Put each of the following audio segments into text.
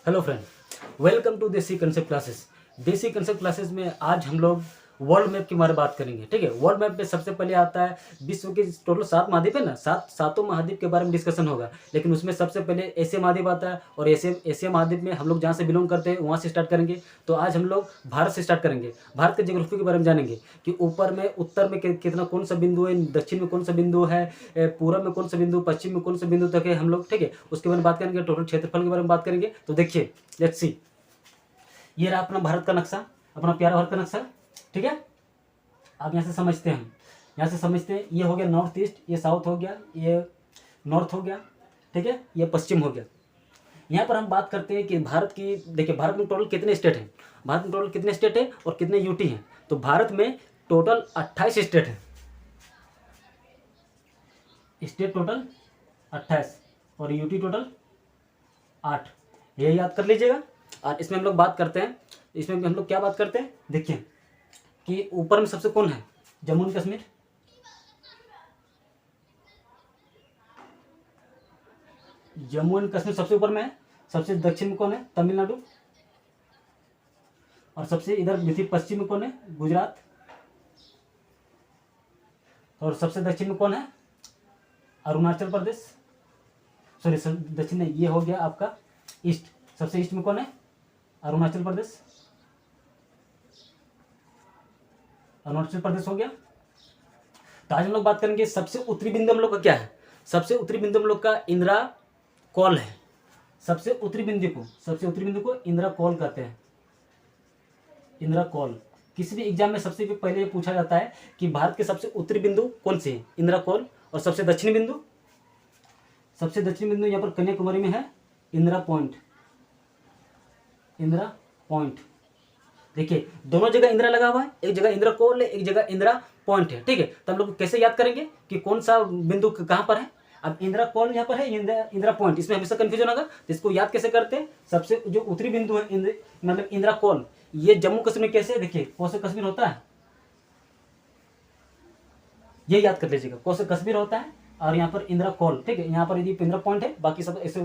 Hello friend, welcome to देसी concept classes. देसी concept classes में आज हम लोग वर्ल्ड मैप के बारे में बात करेंगे। ठीक है, वर्ल्ड मैप में सबसे पहले आता है विश्व के टोटल 7 महाद्वीप है ना, सातों महाद्वीप के बारे में डिस्कशन होगा। लेकिन उसमें सबसे पहले एशिया महाद्वीप आता है और एशिया महाद्वीप में हम लोग जहाँ से बिलोंग करते हैं वहाँ से स्टार्ट करेंगे। तो आज हम लोग भारत से स्टार्ट करेंगे। भारत के ज्योग्राफी के बारे में जानेंगे कि ऊपर में उत्तर में कितना कौन सा बिंदु है, दक्षिण में कौन सा बिंदु है, पूर्व में कौन सा बिंदु, पश्चिम में कौन सा बिंदु तक है हम लोग। ठीक है, उसके बारे में बात करेंगे। टोटल क्षेत्रफल के बारे में बात करेंगे। तो देखिए, लेट्स सी, ये रहा अपना भारत का नक्शा, अपना प्यारा भारत का नक्शा। ठीक है, आप यहाँ से समझते हैं, यहाँ से समझते हैं। ये हो गया नॉर्थ ईस्ट, ये साउथ हो गया, ये नॉर्थ हो गया। ठीक है, ये पश्चिम हो गया। यहाँ पर हम बात करते हैं कि भारत की, देखिए भारत में टोटल कितने स्टेट हैं, भारत में टोटल कितने स्टेट हैं और कितने यूटी हैं। तो भारत में टोटल 28 स्टेट हैं, स्टेट टोटल 28 और यूटी टोटल 8। ये याद कर लीजिएगा। और इसमें हम लोग बात करते हैं, इसमें हम लोग क्या बात करते हैं, देखिए कि ऊपर में सबसे कौन है, जम्मू एंड कश्मीर। जम्मू एंड कश्मीर सबसे ऊपर में है। सबसे दक्षिण में कौन है, तमिलनाडु। और सबसे इधर पश्चिम में कौन है, गुजरात। और सबसे दक्षिण में कौन है, अरुणाचल प्रदेश। सॉरी, दक्षिण नहीं, ये हो गया आपका ईस्ट। सबसे ईस्ट में कौन है, अरुणाचल प्रदेश। अरुणाचल प्रदेश हो गया। तो आज हम लोग बात करेंगे सबसे उत्तरी बिंदु हम लोग का क्या है। सबसे उत्तरी बिंदु हम लोग का इंदिरा कॉल है। सबसे उत्तरी बिंदु को इंदिरा कॉल कहते हैं, इंदिरा कॉल। किसी भी एग्जाम में सबसे पहले ये पूछा जाता है कि भारत के सबसे उत्तरी बिंदु कौन से है, इंदिरा कॉल। और सबसे दक्षिणी बिंदु, यहाँ पर कन्याकुमारी में है, इंदिरा पॉइंट। इंदिरा पॉइंट, देखिए दोनों जगह इंदिरा लगा हुआ है, एक जगह इंदिरा कॉल है, एक जगह इंदिरा पॉइंट है। ठीक है, तो हम लोग कैसे याद करेंगे कि कौन सा बिंदु कहाँ पर है। अब इंदिरा कॉल यहाँ पर है, इंदिरा पॉइंट, इसमें हमेशा कंफ्यूजन होगा। तो इसको याद कैसे करते हैं, सबसे जो उत्तरी बिंदु है मतलब इंदिरा कॉल, ये जम्मू कश्मीर में कैसे है, देखिए कौन कश्मीर होता है, ये याद कर लीजिएगा, कौन कश्मीर होता है। और यहाँ पर इंदिरा कॉल, ठीक है, यहाँ पर यदि इंदिरा पॉइंट है, बाकी सब ऐसे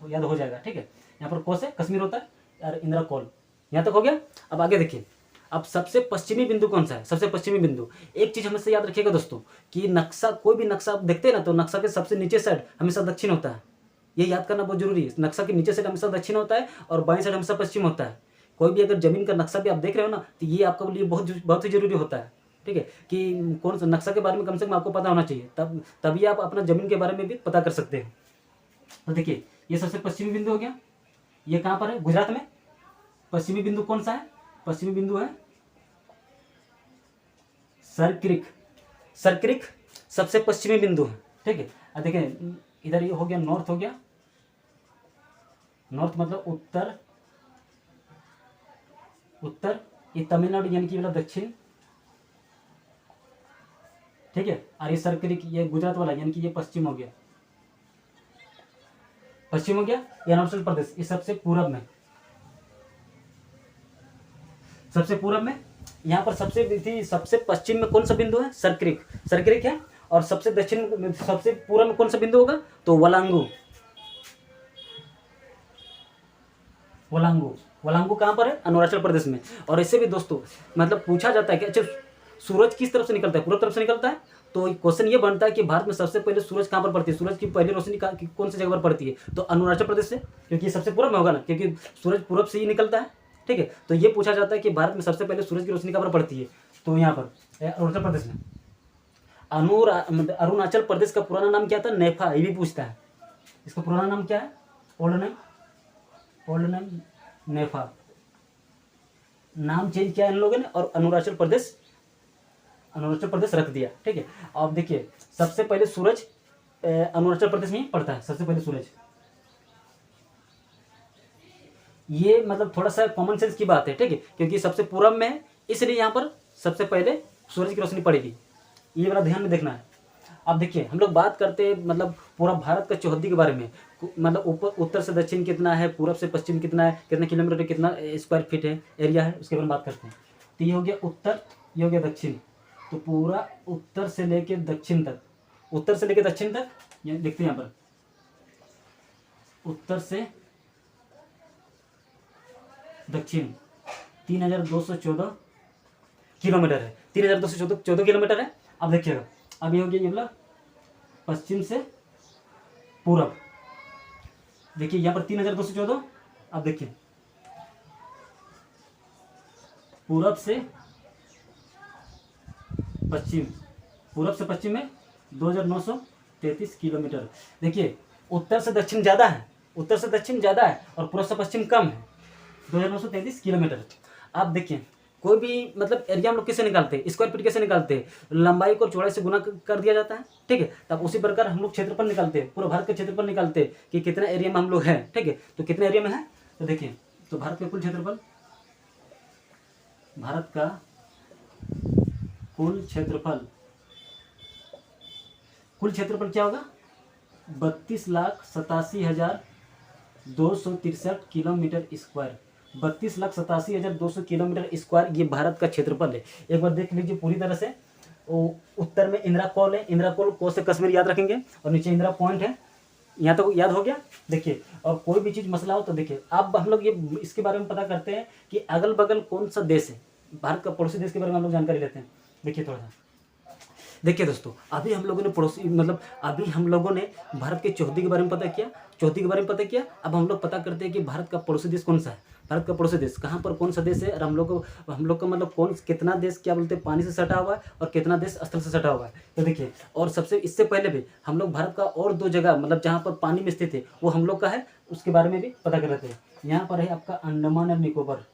याद हो जाएगा। ठीक है, यहाँ पर कौन से कश्मीर होता है और इंदिरा कॉल, यहाँ तक हो गया। अब आगे देखिए, अब सबसे पश्चिमी बिंदु कौन सा है, सबसे पश्चिमी बिंदु। एक चीज हमेशा याद रखिएगा दोस्तों कि नक्शा, कोई भी नक्शा आप देखते हैं ना, तो नक्शा के सबसे नीचे साइड हमेशा दक्षिण होता है। ये याद करना बहुत जरूरी है। नक्शा के नीचे साइड हमेशा दक्षिण होता है और बाएं साइड हमेशा पश्चिम होता है। कोई भी अगर जमीन का नक्शा भी आप देख रहे हो ना, तो ये आपके लिए बहुत ही जरूरी होता है। ठीक है, कि कौन सा नक्शा के बारे में कम से कम आपको पता होना चाहिए, तभी आप अपना जमीन के बारे में भी पता कर सकते हैं। तो देखिए, ये सबसे पश्चिमी बिंदु हो गया। ये कहाँ पर है, गुजरात में। पश्चिमी बिंदु कौन सा है, पश्चिमी बिंदु है सरक्रिक सबसे पश्चिमी बिंदु है। ठीक है, अब देखिए इधर ये हो गया नॉर्थ, हो गया नॉर्थ मतलब उत्तर। ये तमिलनाडु यानी कि मतलब दक्षिण। ठीक है, और ये सरक्रिक, ये गुजरात वाला यानी कि ये पश्चिम हो गया, ये अरुणाचल प्रदेश, ये सबसे पूरब में, यहाँ पर सबसे पश्चिम में कौन सा बिंदु है, सरक्रिक है। और सबसे दक्षिण में, सबसे पूर्व में कौन सा बिंदु होगा, तो वलांगू कहाँ पर है, अरुणाचल प्रदेश में। और ऐसे भी दोस्तों मतलब पूछा जाता है कि अच्छा सूरज किस तरफ से निकलता है, पूर्व तरफ से निकलता है। तो क्वेश्चन ये बनता है कि भारत में सबसे पहले सूरज कहाँ पर पड़ती है, सूरज की पहली रोशनी कौन सी जगह पर पड़ती है, तो अरुणाचल प्रदेश से, क्योंकि ये सबसे पूर्व में होगा ना, क्योंकि सूरज पूर्व से ही निकलता है। ठीक है, तो ये पूछा जाता है कि भारत में सबसे पहले सूरज की रोशनी कहाँ पर पड़ती है, तो यहाँ पर अरुणाचल प्रदेश में। अरुणाचल प्रदेश का पुराना नाम क्या था, नेफा, ये भी पूछता है। इसका पुराना नाम क्या है, ओल्ड नेम नेफा। नाम चेंज किया इन लोगों ने और अरुणाचल प्रदेश रख दिया। ठीक है, अब देखिए सबसे पहले सूरज अरुणाचल प्रदेश में ही पड़ता है, सबसे पहले सूरज। ये मतलब थोड़ा सा कॉमन सेंस की बात है। ठीक है, क्योंकि सबसे पूरब में है, इसलिए यहाँ पर सबसे पहले सूरज की रोशनी पड़ेगी। ये वाला ध्यान में देखना है। अब देखिए हम लोग बात करते हैं मतलब पूरा भारत का चौहद्दी के बारे में, मतलब उत्तर से दक्षिण कितना है, पूरब से पश्चिम कितना है, कितने किलोमीटर, कितना स्क्वायर फीट है, एरिया है, उसके बारे में बात करते हैं। तो ये हो गया उत्तर, ये हो गया दक्षिण। तो पूरा उत्तर से लेके दक्षिण तक, ये लिखते हैं यहाँ पर, उत्तर से दक्षिण 3214 किलोमीटर है। 3214 किलोमीटर है। अब देखिएगा, अब ये हो गया, ये बोला पश्चिम से पूरब। देखिए यहाँ पर 3214, अब देखिए पूरब से पश्चिम, पूरब से पश्चिम में 2933 किलोमीटर। देखिए उत्तर से दक्षिण ज़्यादा है, उत्तर से दक्षिण ज़्यादा है और पूर्व से पश्चिम कम है, 2933 किलोमीटर। आप देखिए कोई भी मतलब एरिया हम लोग कैसे निकालते हैं, स्क्वायर फीट कैसे निकालते हैं, लंबाई को चौड़ाई से गुना कर दिया जाता है, ठीक है। तब उसी प्रकार हम लोग क्षेत्रफल निकालते हैं, पूरा भारत का क्षेत्रफल निकालते हैं कि कितना एरिया में हम लोग हैं, ठीक है। तो कितने एरिया में है, तो देखिए, तो भारत का कुल क्षेत्रफल, भारत का कुल क्षेत्रफल, कुल क्षेत्रफल क्या होगा, 32,87,263 किलोमीटर स्क्वायर। 32,87,200 किलोमीटर स्क्वायर ये भारत का क्षेत्रफल है। एक बार देख लीजिए पूरी तरह से। उत्तर में इंदिरा कॉल है, इंदिरा कॉल को से कश्मीर याद रखेंगे, और नीचे इंदिरा पॉइंट है। यहाँ तक तो याद हो गया। देखिए, और कोई भी चीज़ मसला हो तो देखिए, अब हम लोग ये इसके बारे में पता करते हैं कि अगल बगल कौन सा देश है, भारत का पड़ोसी देश के बारे में हम लोग जानकारी लेते हैं। देखिए थोड़ा सा, देखिए दोस्तों, अभी हम लोगों ने पड़ोसी मतलब अभी हम लोगों ने भारत के चौहद्दी के बारे में पता किया, चौहद्दी के बारे में पता किया। अब हम लोग पता करते हैं कि भारत का पड़ोसी देश कौन सा है, भारत का पड़ोसी देश कहाँ पर कौन सा देश है, और हम लोग का मतलब कौन कितना देश क्या बोलते हैं पानी से सटा हुआ है और कितना देश स्थल से सटा हुआ है। तो देखिए, और सबसे इससे पहले भी हम लोग भारत का और दो जगह मतलब जहाँ पर पानी में स्थित है वो हम लोग का है, उसके बारे में भी पता कर लेते हैं। यहाँ पर है आपका अंडमान और निकोबार,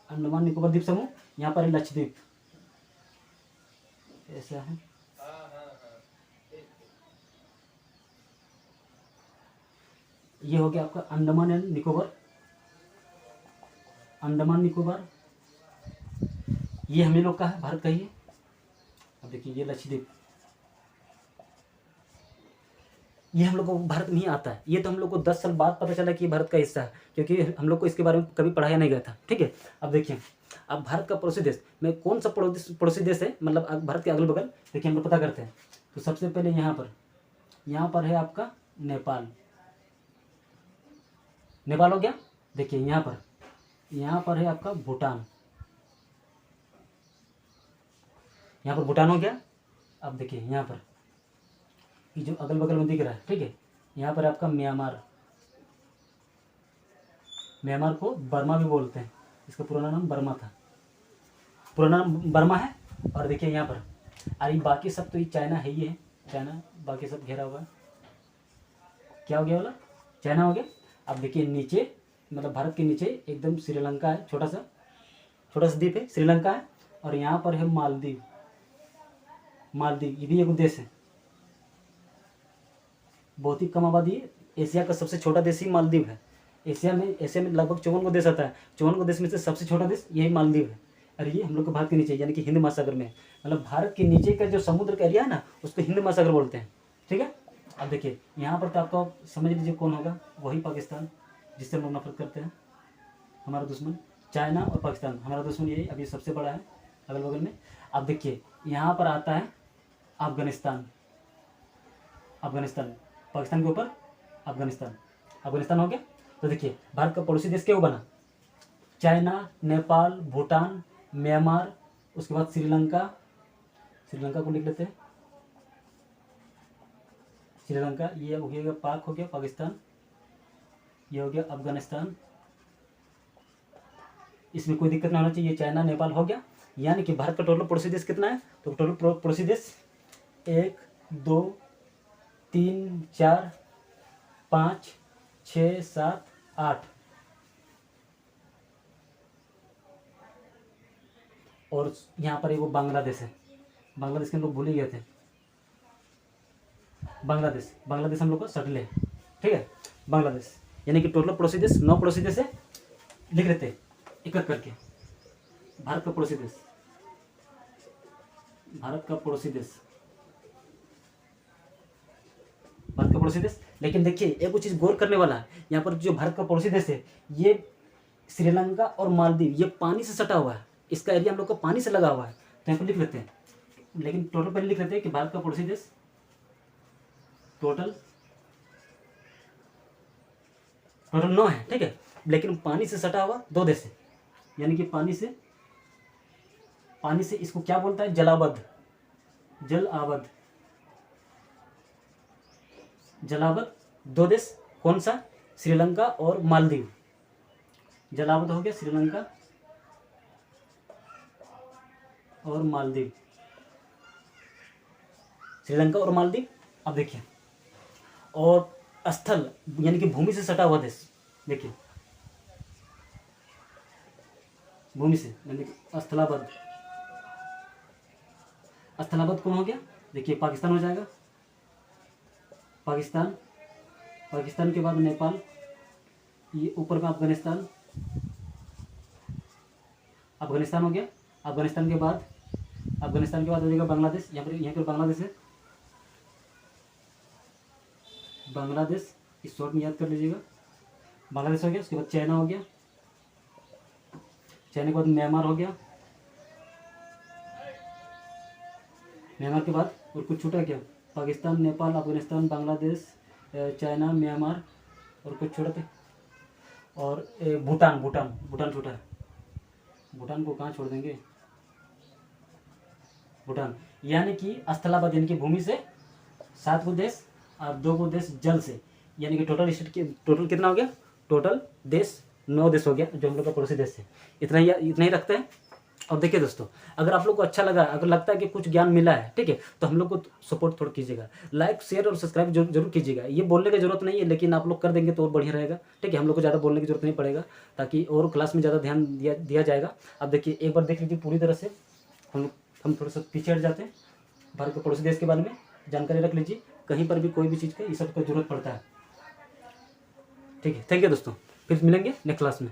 अंडमान निकोबार द्वीप समूह, यहाँ पर है लक्षद्वीप, ऐसा है। ये हो गया आपका अंडमान एंड निकोबार, अंडमान निकोबार ये हम लोग का है, भारत का ही है। अब देखिए ये लक्षद्वीप, ये हम लोग को भारत नहीं आता है, ये तो हम लोग को 10 साल बाद पता चला कि ये भारत का हिस्सा है, क्योंकि हम लोग को इसके बारे में कभी पढ़ाया नहीं गया था, ठीक है। अब देखिए, अब भारत का पड़ोसी देश में कौन सा पड़ोसी देश है, मतलब भारत के अगल बगल, देखिए हम लोग पता करते हैं। तो सबसे पहले यहाँ पर है आपका नेपाल, नेपाल हो गया। देखिए यहाँ पर है आपका भूटान, यहाँ पर भूटान हो गया। अब देखिए यहाँ पर ये जो अगल बगल में दिख रहा है, ठीक है, यहाँ पर आपका म्यांमार, म्यांमार को बर्मा भी बोलते हैं, इसका पुराना नाम बर्मा था, पुराना नाम बर्मा है। और देखिए यहाँ पर, अरे बाकी सब तो ये चाइना है, ये है चाइना, बाकी सब घेरा हुआ है, क्या हो गया बोला, चाइना हो गया। अब देखिए नीचे मतलब भारत के नीचे एकदम श्रीलंका है, छोटा सा द्वीप है, श्रीलंका है। और यहाँ पर है मालदीव, मालदीव ये भी एक देश है, बहुत ही कम आबादी है, एशिया का सबसे छोटा देश ही मालदीव है। एशिया में लगभग 54 को देश आता है, 54 को देश में से सबसे छोटा देश यही मालदीव है। और ये हम लोग के भारत के नीचे यानी कि हिंद महासागर में, मतलब भारत के नीचे का जो समुद्र का एरिया है ना उसको हिंद महासागर बोलते हैं, ठीक है। अब देखिए यहाँ पर तो आपको समझ लीजिए कौन होगा, वही पाकिस्तान जिससे हम लोग नफरत करते हैं, हमारा दुश्मन चाइना और पाकिस्तान, हमारा दुश्मन यही अभी सबसे बड़ा है अगल बगल में। अब देखिए यहाँ पर आता है अफगानिस्तान, अफगानिस्तान पाकिस्तान के ऊपर अफगानिस्तान, अफगानिस्तान हो गया। तो देखिए भारत का पड़ोसी देश क्या बना, चाइना, नेपाल, भूटान, म्यांमार, उसके बाद श्रीलंका, श्रीलंका को लिख लेते हैं, श्रीलंका, ये हो गया पाक, हो गया पाकिस्तान, ये हो गया अफगानिस्तान, इसमें कोई दिक्कत ना होना चाहिए, चाइना नेपाल हो गया। यानी कि भारत का टोटल पड़ोसी देश कितना है, तो टोटल पड़ोसी देश 1 2 3 4 5 6 7 8, और यहाँ पर वो बांग्लादेश है, बांग्लादेश के हम लोग भूल ही गए थे, बांग्लादेश हम लोग को सटले है, ठीक है, बांग्लादेश। यानी कि टोटल पड़ोसी देश 9 पड़ोसी देश है, लिख लेते हैं एक एक करके। भारत का पड़ोसी देश, भारत का पड़ोसी देश, भारत का पड़ोसी देश। लेकिन देखिए एक चीज़ गौर करने वाला है, यहाँ पर जो भारत का पड़ोसी देश है ये श्रीलंका और मालदीव ये पानी से सटा हुआ है, इसका एरिया हम लोग को पानी से लगा हुआ है, तो यहाँ पर लिख लेते हैं। लेकिन टोटल पहले लिख लेते हैं कि भारत का पड़ोसी देश टोटल 9 है, ठीक है। लेकिन पानी से सटा हुआ 2 देश है, यानी कि पानी से इसको क्या बोलता है, जलाबद्ध, जलाबद्ध 2 देश, कौन सा, श्रीलंका और मालदीव। जलाबद्ध हो गया श्रीलंका और मालदीव, श्रीलंका और मालदीव। अब देखिए, और स्थल यानी कि भूमि से सटा हुआ देश, देखिए भूमि से यानी कि स्थलाबद्ध, स्थलाबद्ध कौन हो गया, देखिए पाकिस्तान हो जाएगा, पाकिस्तान के बाद नेपाल, ये ऊपर में अफगानिस्तान हो गया। अफगानिस्तान के बाद हो जाएगा बांग्लादेश, यहाँ पर बांग्लादेश है, बांग्लादेश, इस शॉर्ट में याद कर लीजिएगा, बांग्लादेश हो गया। उसके बाद चाइना हो गया, चाइना के बाद म्यांमार हो गया, म्यांमार के बाद और कुछ छूटा क्या, पाकिस्तान, नेपाल, अफगानिस्तान, बांग्लादेश, चाइना, म्यांमार और कुछ छोड़े थे, और भूटान छूटा है, भूटान को कहाँ छोड़ देंगे, भूटान। यानी कि स्थलाबद्ध यानी कि भूमि से 7 को देश और 2 को देश जल से, यानी कि टोटल कितना हो गया, टोटल देश 9 देश हो गया, जो हम लोग का पड़ोसी देश है। इतना ही रखते हैं। और देखिए दोस्तों, अगर आप लोग को अच्छा लगा, अगर लगता है कि कुछ ज्ञान मिला है, ठीक है, तो हम लोग को सपोर्ट थोड़ा कीजिएगा, लाइक शेयर और सब्सक्राइब जरूर कीजिएगा। ये बोलने की जरूरत नहीं है, लेकिन आप लोग कर देंगे तो और बढ़िया रहेगा, ठीक है। हम लोग को ज़्यादा बोलने की जरूरत नहीं पड़ेगा, ताकि और क्लास में ज़्यादा ध्यान दिया जाएगा। अब देखिए, एक बार देख लीजिए पूरी तरह से, हम थोड़ा सा पीछे हट जाते हैं, भारत के पड़ोसी देश के बारे में जानकारी रख लीजिए, कहीं पर भी कोई भी चीज़ का ये सब का जरूरत पड़ता है, ठीक है। थैंक यू दोस्तों, फिर मिलेंगे नेक्स्ट क्लास में।